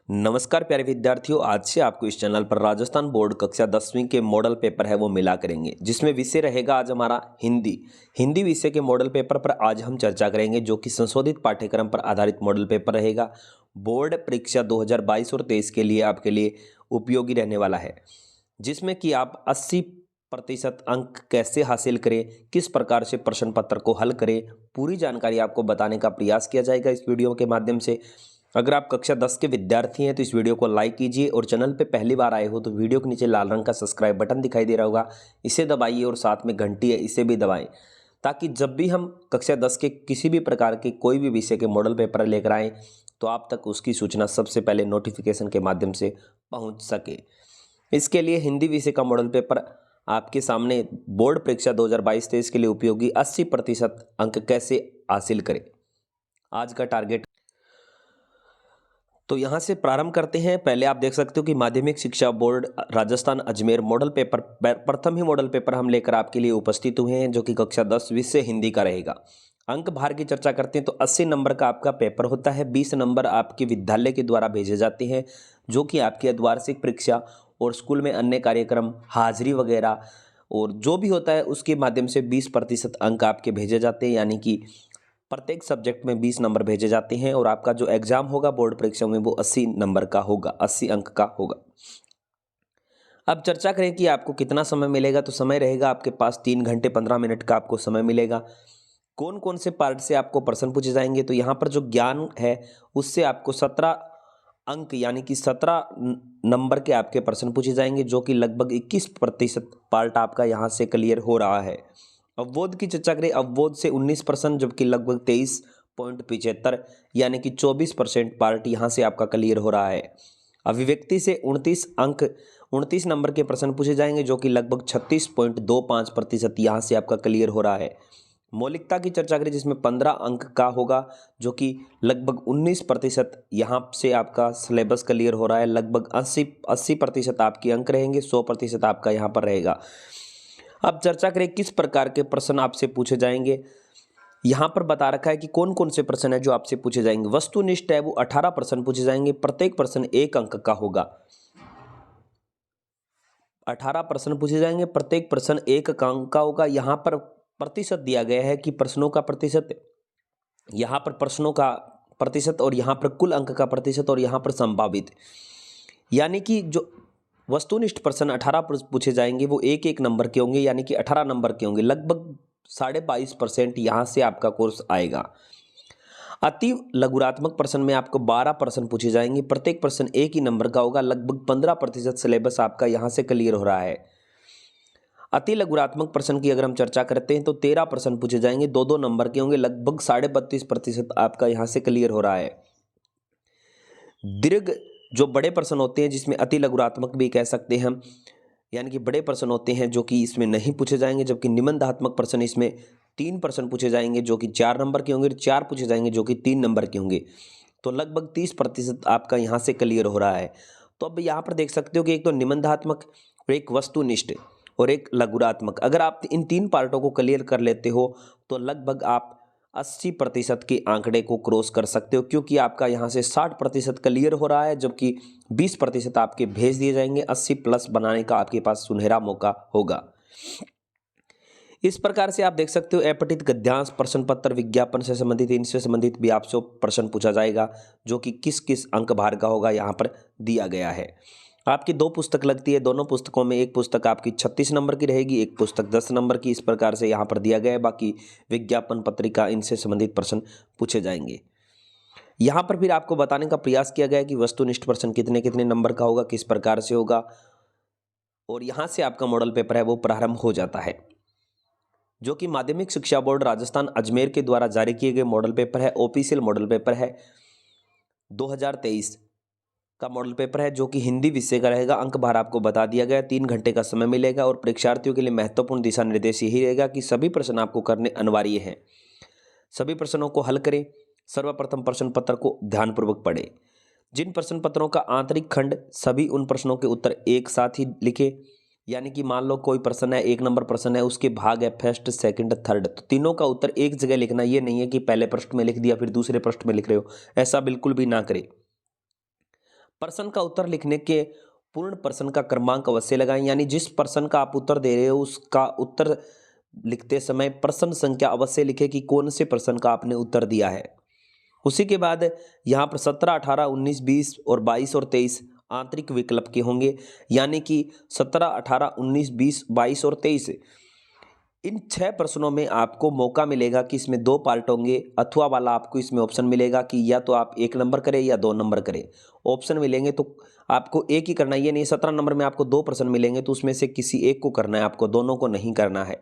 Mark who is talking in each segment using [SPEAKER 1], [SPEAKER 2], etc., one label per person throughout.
[SPEAKER 1] नमस्कार प्यारे विद्यार्थियों, आज से आपको इस चैनल पर राजस्थान बोर्ड कक्षा 10वीं के मॉडल पेपर है वो मिला करेंगे, जिसमें विषय रहेगा आज हमारा हिंदी विषय के मॉडल पेपर पर आज हम चर्चा करेंगे, जो कि संशोधित पाठ्यक्रम पर आधारित मॉडल पेपर रहेगा। बोर्ड परीक्षा 2022 और 23 के लिए आपके लिए उपयोगी रहने वाला है, जिसमें कि आप 80% अंक कैसे हासिल करें, किस प्रकार से प्रश्न पत्र को हल करें, पूरी जानकारी आपको बताने का प्रयास किया जाएगा इस वीडियो के माध्यम से। अगर आप कक्षा 10 के विद्यार्थी हैं तो इस वीडियो को लाइक कीजिए, और चैनल पे पहली बार आए हो तो वीडियो के नीचे लाल रंग का सब्सक्राइब बटन दिखाई दे रहा होगा, इसे दबाइए और साथ में घंटी है इसे भी दबाएं, ताकि जब भी हम कक्षा 10 के किसी भी प्रकार के कोई भी विषय के मॉडल पेपर लेकर आएँ तो आप तक उसकी सूचना सबसे पहले नोटिफिकेशन के माध्यम से पहुँच सके। इसके लिए हिंदी विषय का मॉडल पेपर आपके सामने बोर्ड परीक्षा 2022-23 के लिए उपयोगी 80% अंक कैसे हासिल करें, आज का टारगेट। तो यहाँ से प्रारंभ करते हैं। पहले आप देख सकते हो कि माध्यमिक शिक्षा board Rajasthan Ajmer model paper प्रथम ही मॉडल पेपर हम लेकर आपके लिए उपस्थित हुए हैं, जो कि कक्षा 10 विषय हिंदी का रहेगा। अंक भार की चर्चा करते हैं तो 80 नंबर का आपका पेपर होता है। 20 नंबर आपके विद्यालय के द्वारा भेजे जाते हैं, जो कि आपकी अर्धवार्षिक परीक्षा और स्कूल में अन्य कार्यक्रम, हाजिरी वगैरह और जो भी होता है उसके माध्यम से 20% अंक आपके भेजे जाते हैं, यानी कि प्रत्येक सब्जेक्ट में 20 नंबर भेजे जाते हैं। और आपका जो एग्जाम होगा बोर्ड परीक्षा में वो 80 नंबर का होगा, 80 अंक का होगा। अब चर्चा करें कि आपको कितना समय मिलेगा, तो समय रहेगा आपके पास 3 घंटे 15 मिनट का आपको समय मिलेगा। कौन कौन से पार्ट से आपको प्रश्न पूछे जाएंगे, तो यहाँ पर जो ज्ञान है उससे आपको 17 अंक यानी कि 17 नंबर के आपके प्रश्न पूछे जाएंगे, जो कि लगभग 21% पार्ट आपका यहाँ से क्लियर हो रहा है। अवबोध की चर्चा करें, अवबोध से 19%, जबकि लगभग 23.75 यानी कि 24% पार्ट यहाँ से आपका क्लियर हो रहा है। अभिव्यक्ति से 29 नंबर के प्रश्न पूछे जाएंगे, जो कि लगभग 36.25% यहाँ से आपका क्लियर हो रहा है। मौलिकता की चर्चा करें जिसमें 15 अंक का होगा, जो कि लगभग 19% यहाँ से आपका सिलेबस क्लियर हो रहा है। लगभग 80% आपके अंक रहेंगे, 100% आपका यहाँ पर रहेगा। अब चर्चा करें किस प्रकार के प्रश्न आपसे पूछे जाएंगे। यहाँ पर बता रखा है कि कौन कौन से प्रश्न है जो आपसे पूछे जाएंगे। वस्तुनिष्ठ है वो 18 प्रश्न पूछे जाएंगे, प्रत्येक प्रश्न 1 अंक का होगा। 18 प्रश्न पूछे जाएंगे, प्रत्येक प्रश्न 1 अंक का होगा। यहाँ पर प्रतिशत दिया गया है कि प्रश्नों का प्रतिशत, यहाँ पर प्रश्नों का प्रतिशत और यहाँ पर कुल अंक का प्रतिशत और यहाँ पर संभावित, यानी कि जो वस्तुनिष्ठ प्रश्न 18 पूछे जाएंगे वो 1-1 नंबर के होंगे, यानी कि 18 नंबर के होंगे। लगभग 22.5% यहाँ से आपका कोर्स आएगा। अति लघुरात्मक प्रश्न में आपको 12 प्रश्न पूछे जाएंगे, प्रत्येक प्रश्न 1 ही नंबर का होगा। लगभग 15% सिलेबस आपका यहाँ से क्लियर हो रहा है। अति लघुरात्मक प्रश्न की अगर हम चर्चा करते हैं तो 13 प्रश्न पूछे जाएंगे, 2-2 नंबर के होंगे। लगभग 32.5% आपका यहाँ से क्लियर हो रहा है। दीर्घ जो बड़े प्रश्न होते हैं, जिसमें अति लघुरात्मक भी कह सकते हैं हम, यानी कि बड़े प्रश्न होते हैं जो कि इसमें नहीं पूछे जाएंगे। जबकि निबंधात्मक प्रश्न इसमें 3 प्रश्न पूछे जाएंगे, जो कि 4 नंबर के होंगे, 4 पूछे जाएंगे जो कि 3 नंबर के होंगे। तो लगभग 30% आपका यहाँ से क्लियर हो रहा है। तो अब यहाँ पर देख सकते हो कि एक तो निबंधात्मक और एक वस्तुनिष्ठ और एक लघुरात्मक, अगर आप इन 3 पार्टों को क्लियर कर लेते हो तो लगभग आप 80% के आंकड़े को क्रॉस कर सकते हो, क्योंकि आपका यहाँ से 60% क्लियर हो रहा है, जबकि 20% आपके भेज दिए जाएंगे। 80+ बनाने का आपके पास सुनहरा मौका होगा। इस प्रकार से आप देख सकते हो अपठित गद्यांश, प्रश्न पत्र, विज्ञापन से संबंधित, इनसे संबंधित भी आपसे प्रश्न पूछा जाएगा, जो कि किस किस अंक भार का होगा यहाँ पर दिया गया है। आपकी 2 पुस्तक लगती है, दोनों पुस्तकों में एक पुस्तक आपकी 36 नंबर की रहेगी, एक पुस्तक 10 नंबर की। इस प्रकार से यहाँ पर दिया गया है। बाकी विज्ञापन, पत्रिका, इनसे संबंधित प्रश्न पूछे जाएंगे। यहाँ पर फिर आपको बताने का प्रयास किया गया है कि वस्तुनिष्ठ प्रश्न कितने कितने नंबर का होगा, किस प्रकार से होगा, और यहाँ से आपका मॉडल पेपर है वो प्रारंभ हो जाता है, जो कि माध्यमिक शिक्षा बोर्ड राजस्थान अजमेर के द्वारा जारी किए गए मॉडल पेपर है। ऑफिशियल मॉडल पेपर है, 2023 का मॉडल पेपर है, जो कि हिंदी विषय का रहेगा। अंक भार आपको बता दिया गया, 3 घंटे का समय मिलेगा। और परीक्षार्थियों के लिए महत्वपूर्ण दिशा निर्देश यही रहेगा कि सभी प्रश्न आपको करने अनिवार्य हैं। सभी प्रश्नों को हल करें, सर्वप्रथम प्रश्न पत्र को ध्यानपूर्वक पढ़ें। जिन प्रश्न पत्रों का आंतरिक खंड, सभी उन प्रश्नों के उत्तर एक साथ ही लिखें। यानी कि मान लो कोई प्रश्न है, 1 नंबर प्रश्न है, उसके भाग है फर्स्ट, सेकंड, थर्ड, तो तीनों का उत्तर एक जगह लिखना। ये नहीं है कि पहले पृष्ठ में लिख दिया फिर दूसरे पृष्ठ में लिख रहे हो, ऐसा बिल्कुल भी ना करें। प्रश्न का उत्तर लिखने के पूर्ण प्रश्न का क्रमांक अवश्य लगाएं, यानी जिस प्रश्न का आप उत्तर दे रहे हो उसका उत्तर लिखते समय प्रश्न संख्या अवश्य लिखें कि कौन से प्रश्न का आपने उत्तर दिया है। उसी के बाद यहाँ पर 17, 18, 19, 20 और 22 और 23 आंतरिक विकल्प के होंगे, यानी कि 17, 18, 19, 20, 22 और 23 इन 6 प्रश्नों में आपको मौका मिलेगा कि इसमें 2 पार्ट होंगे, अथवा वाला आपको इसमें ऑप्शन मिलेगा कि या तो आप 1 नंबर करें या 2 नंबर करें। ऑप्शन मिलेंगे तो आपको एक ही करना है, ये नहीं 17 नंबर में आपको 2 प्रश्न मिलेंगे तो उसमें से किसी एक को करना है, आपको दोनों को नहीं करना है।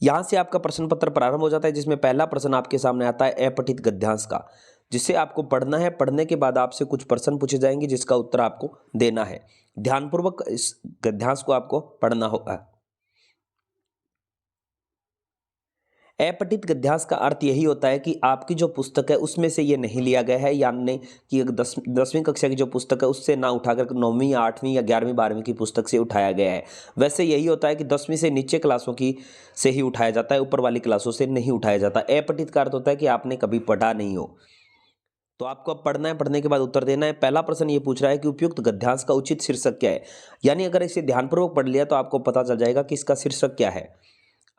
[SPEAKER 1] यहाँ से आपका प्रश्न पत्र प्रारंभ हो जाता है, जिसमें पहला प्रश्न आपके सामने आता है अपठित गद्यांश का, जिसे आपको पढ़ना है। पढ़ने के बाद आपसे कुछ प्रश्न पूछे जाएंगे जिसका उत्तर आपको देना है। ध्यानपूर्वक इस गद्यांश को आपको पढ़ना होगा। अपठित गद्यांश का अर्थ यही होता है कि आपकी जो पुस्तक है उसमें से ये नहीं लिया गया है, यानी कि 10वीं कक्षा की जो पुस्तक है उससे ना उठाकर 9वीं या 8वीं या 11वीं 12वीं की पुस्तक से उठाया गया है। वैसे यही होता है कि 10वीं से नीचे क्लासों की से ही उठाया जाता है, ऊपर वाली क्लासों से नहीं उठाया जाता। अपठित का अर्थ होता है कि आपने कभी पढ़ा नहीं हो। तो आपको अब पढ़ना है, पढ़ने के बाद उत्तर देना है। पहला प्रश्न ये पूछ रहा है कि उपयुक्त गद्यांश का उचित शीर्षक क्या है, यानी अगर इसे ध्यानपूर्वक पढ़ लिया तो आपको पता चल जाएगा कि इसका शीर्षक क्या है।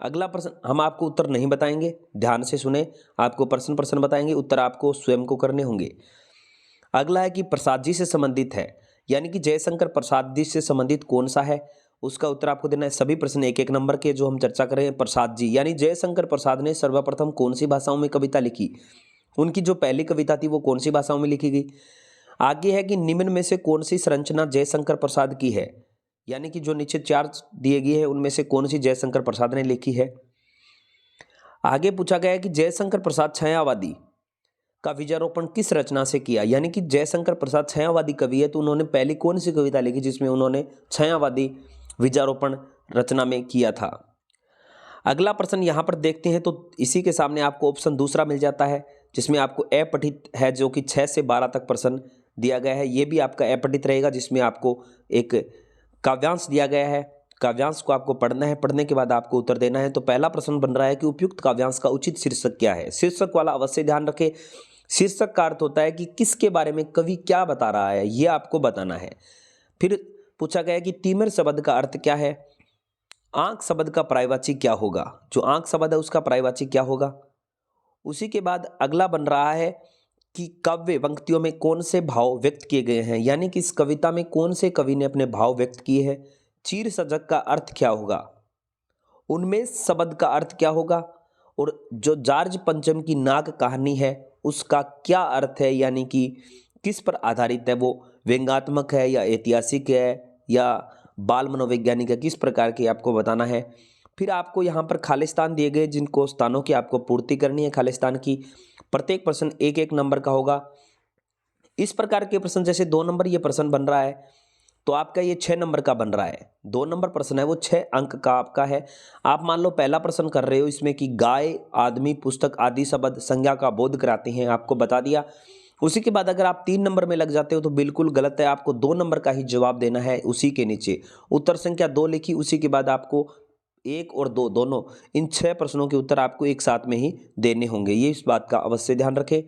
[SPEAKER 1] अगला प्रश्न, हम आपको उत्तर नहीं बताएंगे, ध्यान से सुने, आपको प्रश्न बताएंगे, उत्तर आपको स्वयं को करने होंगे। अगला है कि प्रसाद जी से संबंधित है, यानी कि जयशंकर प्रसाद जी से संबंधित कौन सा है, उसका उत्तर आपको देना है। सभी प्रश्न 1-1 नंबर के जो हम चर्चा करें। प्रसाद जी यानी जयशंकर प्रसाद ने सर्वप्रथम कौन सी भाषाओं में कविता लिखी, उनकी जो पहली कविता थी वो कौन सी भाषाओं में लिखी गई। आगे है कि निम्न में से कौन सी संरचना जयशंकर प्रसाद की है, यानी कि जो नीचे 4 दिए गए हैं उनमें से कौन सी जयशंकर प्रसाद ने लिखी है। आगे पूछा गया है कि जयशंकर प्रसाद छायावादी का बीजारोपण किस रचना से किया, यानी कि जयशंकर प्रसाद छायावादी कवि है तो उन्होंने पहली कौन सी कविता लिखी जिसमें उन्होंने छायावादी बीजारोपण रचना में किया था। अगला प्रश्न यहाँ पर देखते हैं तो इसी के सामने आपको ऑप्शन दूसरा मिल जाता है, जिसमें आपको अपठित है जो कि 6 से 12 तक प्रश्न दिया गया है। ये भी आपका अपठित रहेगा, जिसमें आपको एक काव्यांश दिया गया है। काव्यांश को आपको पढ़ना है, पढ़ने के बाद आपको उत्तर देना है। तो पहला प्रश्न बन रहा है कि उपयुक्त काव्यांश का उचित शीर्षक क्या है। शीर्षक वाला अवश्य ध्यान रखें। शीर्षक का अर्थ होता है कि किसके बारे में कवि क्या बता रहा है, ये आपको बताना है। फिर पूछा गया कि तिमिर शब्द का अर्थ क्या है, आंख शब्द का पर्यायवाची क्या होगा, जो आंख शब्द है उसका पर्यायवाची क्या होगा। उसी के बाद अगला बन रहा है कि काव्य पंक्तियों में कौन से भाव व्यक्त किए गए हैं, यानी कि इस कविता में कौन से कवि ने अपने भाव व्यक्त किए हैं। चीर सजग का अर्थ क्या होगा, उन्मेष शब्द का अर्थ क्या होगा, और जो जार्ज पंचम की नाग कहानी है उसका क्या अर्थ है, यानी कि किस पर आधारित है, वो व्यंग्यात्मक है या ऐतिहासिक है या बाल मनोवैज्ञानिक है, किस प्रकार की आपको बताना है। फिर आपको यहाँ पर खालिस्तान दिए गए, जिनको स्थानों की आपको पूर्ति करनी है खालिस्तान की। प्रत्येक प्रश्न 1-1 नंबर का होगा। इस प्रकार के प्रश्न जैसे 2 नंबर ये प्रश्न बन रहा है तो आपका ये 6 नंबर का बन रहा है। 2 नंबर प्रश्न है वो 6 अंक का आपका है। आप मान लो पहला प्रश्न कर रहे हो इसमें कि गाय, आदमी, पुस्तक आदि शब्द संज्ञा का बोध कराते हैं, आपको बता दिया। उसी के बाद अगर आप 3 नंबर में लग जाते हो तो बिल्कुल गलत है, आपको 2 नंबर का ही जवाब देना है। उसी के नीचे उत्तर संख्या 2 लिखी, उसी के बाद आपको 1 और 2 दोनों इन 6 प्रश्नों के उत्तर आपको एक साथ में ही देने होंगे, ये इस बात का अवश्य ध्यान रखें।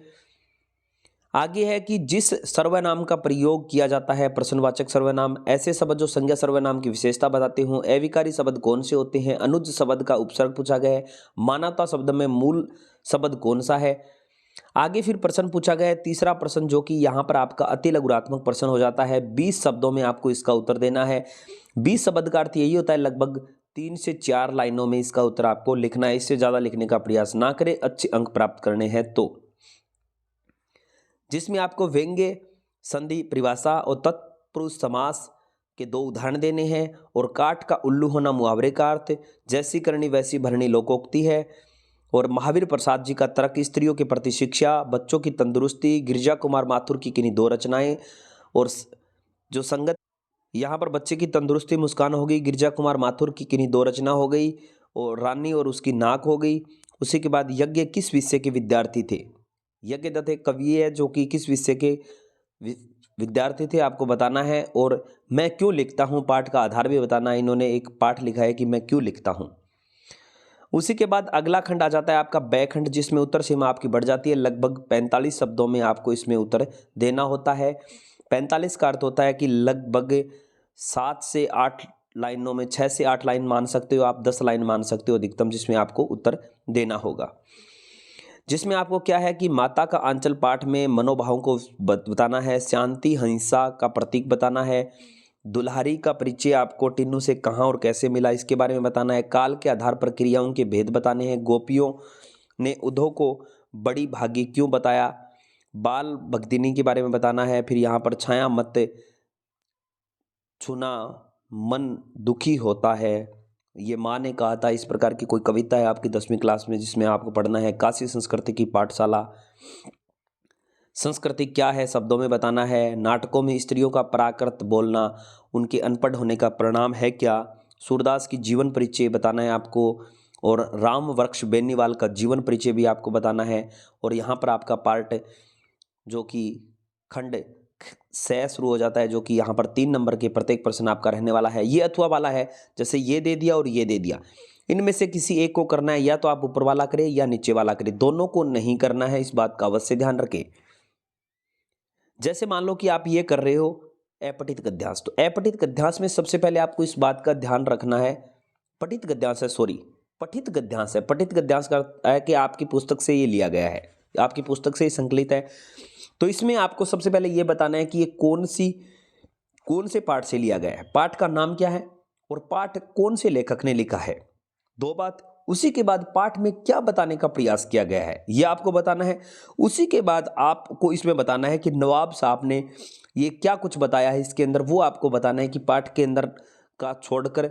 [SPEAKER 1] आगे है कि जिस सर्वनाम का प्रयोग किया जाता है, प्रश्नवाचक सर्वनाम, ऐसे शब्द जो संज्ञा सर्वनाम की विशेषता बताते हों। अविकारी शब्द कौन से होते हैं। अनुज शब्द का उपसर्ग पूछा गया है। मानवता शब्द में मूल शब्द कौन सा है। आगे फिर प्रश्न पूछा गया है तीसरा प्रश्न, जो कि यहाँ पर आपका अति लघुरात्मक प्रश्न हो जाता है। 20 शब्दों में आपको इसका उत्तर देना है। 20 शब्द का अर्थ यही होता है लगभग 3 से 4 लाइनों में इसका उत्तर आपको लिखना है। इससे ज़्यादा लिखने का प्रयास ना करें अच्छे अंक प्राप्त करने हैं तो। जिसमें आपको व्यंग्य, संधि, परिभाषा और तत्पुरुष समास के 2 उदाहरण देने हैं। और काठ का उल्लू होना मुहावरे का अर्थ, जैसी करनी वैसी भरनी लोकोक्ति है। और महावीर प्रसाद जी का तर्क, स्त्रियों के प्रति शिक्षा, बच्चों की तंदुरुस्ती, गिरिजा कुमार माथुर की किन्हीं 2 रचनाएं। और जो संगत यहाँ पर बच्चे की तंदुरुस्ती मुस्कान हो गई, गिरिजा कुमार माथुर की किन्हीं 2 रचना हो गई, और रानी और उसकी नाक हो गई। उसी के बाद यज्ञ किस विषय के विद्यार्थी थे। यज्ञदत्त एक कवि है जो कि किस विषय के विद्यार्थी थे आपको बताना है। और मैं क्यों लिखता हूँ पाठ का आधार भी बताना है। इन्होंने एक पाठ लिखा है कि मैं क्यों लिखता हूँ। उसी के बाद अगला खंड आ जाता है आपका ब खंड, जिसमें उत्तर सीमा आपकी बढ़ जाती है। लगभग 45 शब्दों में आपको इसमें उत्तर देना होता है। 45 का अर्थ होता है कि लगभग 7 से 8 लाइनों में 6 से 8 लाइन मान सकते हो आप, 10 लाइन मान सकते हो अधिकतम, जिसमें आपको उत्तर देना होगा। जिसमें आपको क्या है कि माता का आंचल पाठ में मनोभावों को बताना है, शांति हिंसा का प्रतीक बताना है, दुल्हारी का परिचय आपको टिन्नू से कहाँ और कैसे मिला इसके बारे में बताना है, काल के आधार पर क्रियाओं के भेद बताने हैं, गोपियों ने उद्धव को बड़ी भागी क्यों बताया, बाल भक्तिनी के बारे में बताना है, फिर यहाँ पर छाया मत छूना मन दुखी होता है, ये माँ ने कहा था, इस प्रकार की कोई कविता है आपकी 10वीं क्लास में जिसमें आपको पढ़ना है। काशी संस्कृति की पाठशाला, संस्कृति क्या है शब्दों में बताना है, नाटकों में स्त्रियों का प्राकृत बोलना उनके अनपढ़ होने का परिणाम है क्या, सूरदास की जीवन परिचय बताना है आपको, और राम वृक्ष बेनीवाल का जीवन परिचय भी आपको बताना है। और यहाँ पर आपका पार्ट जो कि खंड से शुरू हो जाता है, जो कि यहाँ पर 3 नंबर के प्रत्येक प्रश्न आपका रहने वाला है। ये अथवा वाला है, जैसे ये दे दिया और ये दे दिया, इनमें से किसी एक को करना है, या तो आप ऊपर वाला करें या नीचे वाला करें, दोनों को नहीं करना है, इस बात का अवश्य ध्यान रखें। जैसे मान लो कि आप ये कर रहे हो अपठित गद्यांश, तो अपठित गद्यांश में सबसे पहले आपको इस बात का ध्यान रखना है, पठित गद्यांश है, सॉरी पठित गद्यांश है। पठित गद्यांश का अर्थ है कि आपकी पुस्तक से ये लिया गया है, आपकी पुस्तक से ही संकलित है। तो इसमें आपको सबसे पहले ये बताना है कि ये कौन से पाठ से लिया गया है, पाठ का नाम क्या है और पाठ कौन से लेखक ने लिखा है, 2 बात। उसी के बाद पाठ में क्या बताने का प्रयास किया गया है ये आपको बताना है। उसी के बाद आपको इसमें बताना है कि नवाब साहब ने ये क्या कुछ बताया है इसके अंदर, वो आपको बताना है कि पाठ के अंदर का छोड़कर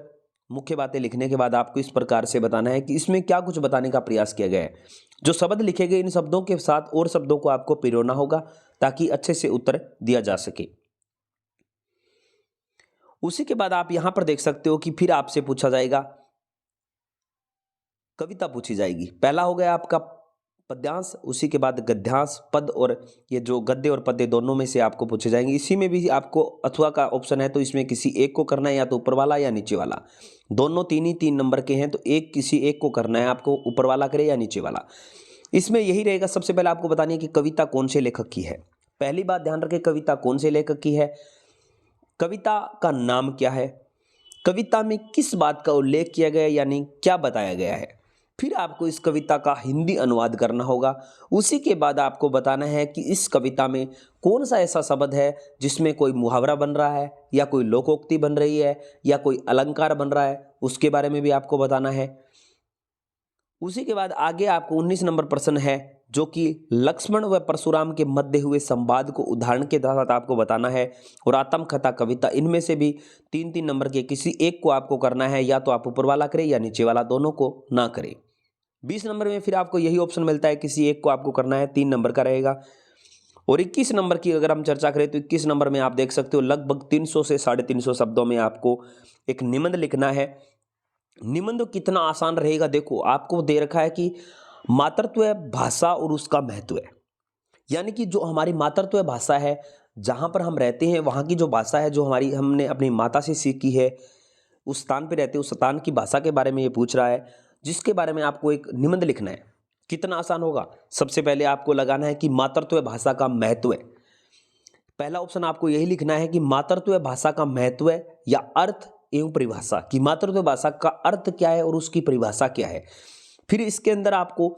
[SPEAKER 1] मुख्य बातें लिखने के बाद आपको इस प्रकार से बताना है कि इसमें क्या कुछ बताने का प्रयास किया गया है। जो शब्द लिखे गए इन शब्दों के साथ और शब्दों को आपको पिरोना होगा ताकि अच्छे से उत्तर दिया जा सके। उसी के बाद आप यहां पर देख सकते हो कि फिर आपसे पूछा जाएगा, कविता पूछी जाएगी। पहला हो गया आपका पद्यांश, उसी के बाद गद्यांश, पद, और ये जो गद्य और पद्य दोनों में से आपको पूछे जाएंगे। इसी में भी आपको अथवा का ऑप्शन है, तो इसमें किसी एक को करना है, या तो ऊपर वाला या नीचे वाला, दोनों 3 नंबर के हैं, तो किसी एक को करना है आपको, ऊपर वाला करे या नीचे वाला। इसमें यही रहेगा, सबसे पहले आपको बतानी है कि कविता कौन से लेखक की है। पहली बात ध्यान रखें, कविता कौन से लेखक की है, कविता का नाम क्या है, कविता में किस बात का उल्लेख किया गया है, यानी क्या बताया गया है। फिर आपको इस कविता का हिंदी अनुवाद करना होगा। उसी के बाद आपको बताना है कि इस कविता में कौन सा ऐसा शब्द है जिसमें कोई मुहावरा बन रहा है, या कोई लोकोक्ति बन रही है, या कोई अलंकार बन रहा है, उसके बारे में भी आपको बताना है। उसी के बाद आगे आपको 19 नंबर प्रश्न है, जो कि लक्ष्मण व परशुराम के मध्य हुए संवाद को उदाहरण के साथ आपको बताना है, और आत्मकथा कविता, इनमें से भी 3 नंबर के किसी एक को आपको करना है, या तो आप ऊपर वाला करें या नीचे वाला, दोनों को ना करें। 20 नंबर में फिर आपको यही ऑप्शन मिलता है, किसी एक को आपको करना है, 3 नंबर का रहेगा। और 21 नंबर की अगर हम चर्चा करें तो 21 नंबर में आप देख सकते हो लगभग 300 से 350 शब्दों में आपको एक निबंध लिखना है। निबंध कितना आसान रहेगा, देखो आपको दे रखा है कि मातृत्व भाषा और उसका महत्व है, यानी कि जो हमारी मातृत्व भाषा है, जहाँ पर हम रहते हैं वहाँ की जो भाषा है, जो हमने अपनी माता से सीखी है, उस स्थान पे रहते हैं, उस स्थान की भाषा के बारे में ये पूछ रहा है, जिसके बारे में आपको एक निबंध लिखना है। कितना आसान होगा, सबसे पहले आपको लगाना है कि मातृत्व भाषा का महत्व है। पहला ऑप्शन आपको यही लिखना है कि मातृत्व भाषा का महत्व या अर्थ एवं परिभाषा, कि मातृत्व भाषा का अर्थ क्या है और उसकी परिभाषा क्या है। फिर इसके अंदर आपको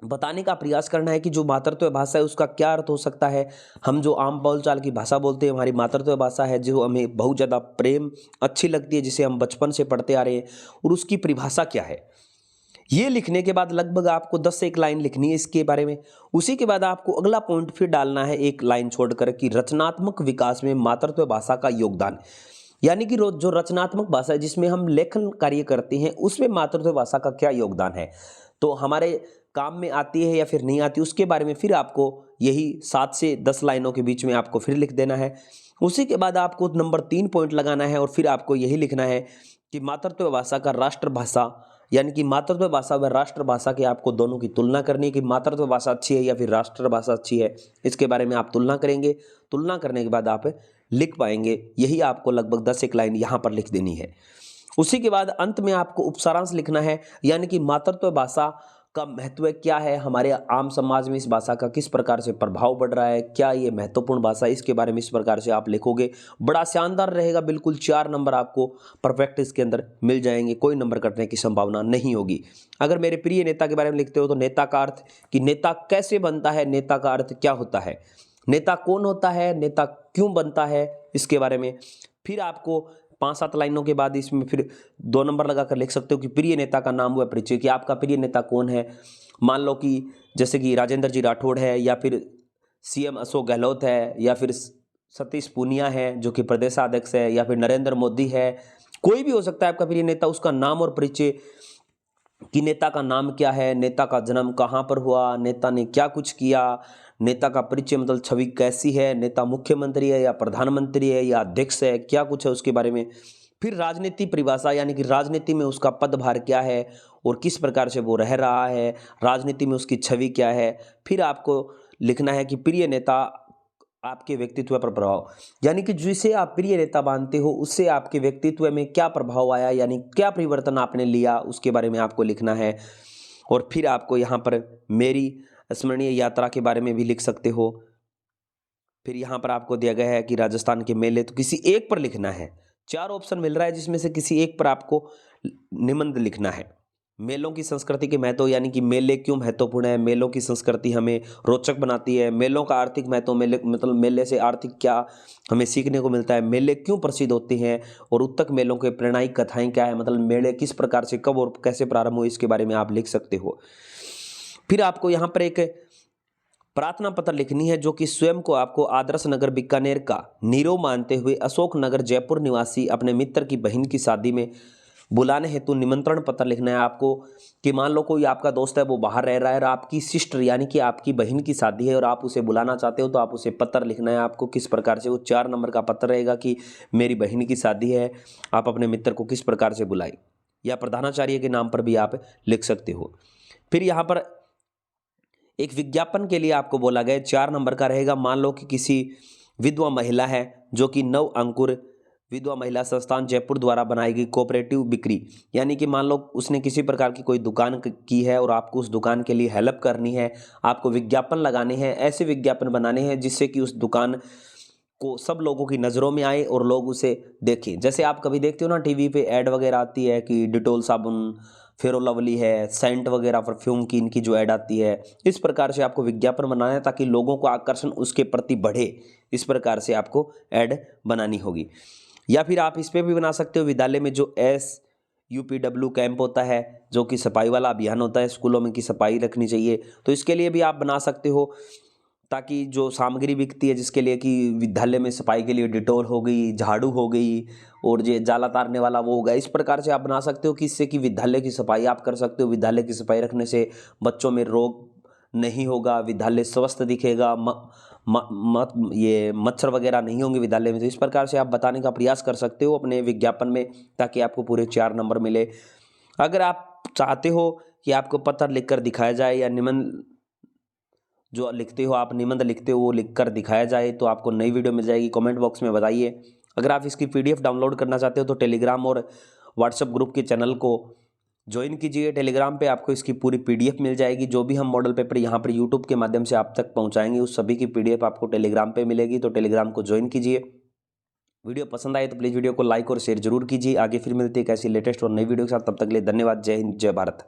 [SPEAKER 1] बताने का प्रयास करना है कि जो मातृत्व भाषा है उसका क्या अर्थ हो सकता है। हम जो आम बोलचाल की भाषा बोलते हैं, हमारी मातृत्व भाषा है, जो हमें बहुत ज़्यादा प्रेम अच्छी लगती है, जिसे हम बचपन से पढ़ते आ रहे हैं, और उसकी परिभाषा क्या है। ये लिखने के बाद लगभग आपको 10 से 1 लाइन लिखनी है इसके बारे में। उसी के बाद आपको अगला पॉइंट फिर डालना है, एक लाइन छोड़कर, कि रचनात्मक विकास में मातृत्व भाषा का योगदान, यानी कि जो रचनात्मक भाषा है जिसमें हम लेखन कार्य करते हैं, उसमें मातृत्व भाषा का क्या योगदान है, तो हमारे काम में आती है या फिर नहीं आती, उसके बारे में फिर आपको यही 7 से 10 लाइनों के बीच में आपको फिर लिख देना है। उसी के बाद आपको नंबर 3 पॉइंट लगाना है, और फिर आपको यही लिखना है कि मातृत्व भाषा का राष्ट्रभाषा, यानी कि मातृत्व भाषा व राष्ट्रभाषा के आपको दोनों की तुलना करनी है, कि मातृत्व भाषा अच्छी है या फिर राष्ट्रभाषा अच्छी है, इसके बारे में आप तुलना करेंगे। तुलना करने के बाद आप लिख पाएंगे। यही आपको लगभग 10-1 लाइन यहाँ पर लिख देनी है। उसी के बाद अंत में आपको उपसारांश लिखना है, यानी कि मातृत्व भाषा का महत्व क्या है, हमारे आम समाज में इस भाषा का किस प्रकार से प्रभाव बढ़ रहा है, क्या ये महत्वपूर्ण भाषा है, इसके बारे में इस प्रकार से आप लिखोगे, बड़ा शानदार रहेगा। बिल्कुल 4 नंबर आपको परफेक्ट इसके अंदर मिल जाएंगे, कोई नंबर कटने की संभावना नहीं होगी। अगर मेरे प्रिय नेता के बारे में लिखते हो तो नेता का अर्थ, कि नेता कैसे बनता है, नेता का अर्थ क्या होता है, नेता कौन होता है, नेता क्यों बनता है, इसके बारे में। फिर आपको 5-7 लाइनों के बाद इसमें फिर 2 नंबर लगाकर लिख सकते हो कि प्रिय नेता का नाम व परिचय, कि आपका प्रिय नेता कौन है। मान लो कि जैसे कि राजेंद्र जी राठौड़ है, या फिर सीएम अशोक गहलोत है, या फिर सतीश पूनिया है जो कि प्रदेशाध्यक्ष है, या फिर नरेंद्र मोदी है, कोई भी हो सकता है आपका प्रिय नेता। उसका नाम और परिचय, कि नेता का नाम क्या है, नेता का जन्म कहाँ पर हुआ, नेता ने क्या कुछ किया, नेता का परिचय मतलब छवि कैसी है, नेता मुख्यमंत्री है या प्रधानमंत्री है या अध्यक्ष है, क्या कुछ है उसके बारे में। फिर राजनीति परिभाषा, यानी कि राजनीति में उसका पदभार क्या है और किस प्रकार से वो रह रहा है, राजनीति में उसकी छवि क्या है। फिर आपको लिखना है कि प्रिय नेता आपके व्यक्तित्व पर प्रभाव, यानी कि जिसे आप प्रिय नेता मानते हो उससे आपके व्यक्तित्व में क्या प्रभाव आया, यानी क्या परिवर्तन आपने लिया, उसके बारे में आपको लिखना है। और फिर आपको यहाँ पर मेरी स्मरणीय यात्रा के बारे में भी लिख सकते हो। फिर यहाँ पर आपको दिया गया है कि राजस्थान के मेले, तो किसी एक पर लिखना है। 4 ऑप्शन मिल रहा है जिसमें से किसी एक पर आपको निबंध लिखना है। मेलों की संस्कृति के महत्व, यानी कि मेले क्यों महत्वपूर्ण है, मेलों की संस्कृति हमें रोचक बनाती है, मेलों का आर्थिक महत्व, मेले मतलब मेले से आर्थिक क्या हमें सीखने को मिलता है, मेले क्यों प्रसिद्ध होते हैं, और उत्तक मेलों के प्रेरणाई कथाएं क्या है, मतलब मेले किस प्रकार से कब और कैसे प्रारंभ हुए, इसके बारे में आप लिख सकते हो। फिर आपको यहाँ पर एक प्रार्थना पत्र लिखनी है जो कि स्वयं को आपको आदर्श नगर बीकानेर का नीरव मानते हुए अशोक नगर जयपुर निवासी अपने मित्र की बहन की शादी में बुलाने हेतु निमंत्रण पत्र लिखना है आपको। कि मान लो कोई आपका दोस्त है वो बाहर रह रहा है और आपकी सिस्टर यानी कि आपकी बहन की शादी है और आप उसे बुलाना चाहते हो, तो आप उसे पत्र लिखना है आपको किस प्रकार से। वो 4 नंबर का पत्र रहेगा कि मेरी बहन की शादी है, आप अपने मित्र को किस प्रकार से बुलाएं, या प्रधानाचार्य के नाम पर भी आप लिख सकते हो। फिर यहाँ पर एक विज्ञापन के लिए आपको बोला गया 4 नंबर का रहेगा। मान लो कि किसी विधवा महिला है जो कि नव अंकुर विधवा महिला संस्थान जयपुर द्वारा बनाई गई कोऑपरेटिव बिक्री, यानी कि मान लो उसने किसी प्रकार की कोई दुकान की है और आपको उस दुकान के लिए हेल्प करनी है, आपको विज्ञापन लगाने हैं, ऐसे विज्ञापन बनाने हैं जिससे कि उस दुकान को सब लोगों की नज़रों में आए और लोग उसे देखें। जैसे आप कभी देखते हो ना टीवी पे ऐड वगैरह आती है कि डिटोल साबुन, फेयर लवली है, सेंट वगैरह परफ्यूम की इनकी जो ऐड आती है, इस प्रकार से आपको विज्ञापन बनाना है ताकि लोगों को आकर्षण उसके प्रति बढ़े। इस प्रकार से आपको ऐड बनानी होगी। या फिर आप इस पर भी बना सकते हो, विद्यालय में जो SUPW कैंप होता है जो कि सफाई वाला अभियान होता है, स्कूलों में की सफाई रखनी चाहिए, तो इसके लिए भी आप बना सकते हो ताकि जो सामग्री बिकती है जिसके लिए कि विद्यालय में सफाई के लिए डिटोल हो गई, झाड़ू हो गई और ये जाला तारने वाला वो होगा, इस प्रकार से आप बना सकते हो कि इससे कि विद्यालय की सफाई आप कर सकते हो। विद्यालय की सफाई रखने से बच्चों में रोग नहीं होगा, विद्यालय स्वस्थ दिखेगा, ये मच्छर वगैरह नहीं होंगे विद्यालय में। तो इस प्रकार से आप बताने का प्रयास कर सकते हो अपने विज्ञापन में ताकि आपको पूरे 4 नंबर मिले। अगर आप चाहते हो कि आपको पत्र लिखकर दिखाया जाए या निबंध जो लिखते हो आप निबंध लिखते हो वो लिखकर दिखाया जाए, तो आपको नई वीडियो मिल जाएगी। कमेंट बॉक्स में बताइए। अगर आप इसकी PDF डाउनलोड करना चाहते हो तो टेलीग्राम और व्हाट्सएप ग्रुप के चैनल को ज्वाइन कीजिए। टेलीग्राम पे आपको इसकी पूरी PDF मिल जाएगी। जो भी हम मॉडल पेपर यहाँ पर यूट्यूब के माध्यम से आप तक पहुँचाएंगे उस सभी की PDF आपको टेलीग्राम पे मिलेगी, तो टेलीग्राम को ज्वाइन कीजिए। वीडियो पसंद आए तो प्लीज़ वीडियो को लाइक और शेयर जरूर कीजिए। आगे फिर मिलते हैं एक ऐसी लेटेस्ट और नई वीडियो के साथ, तब तक के लिए धन्यवाद। जय हिंद, जय भारत।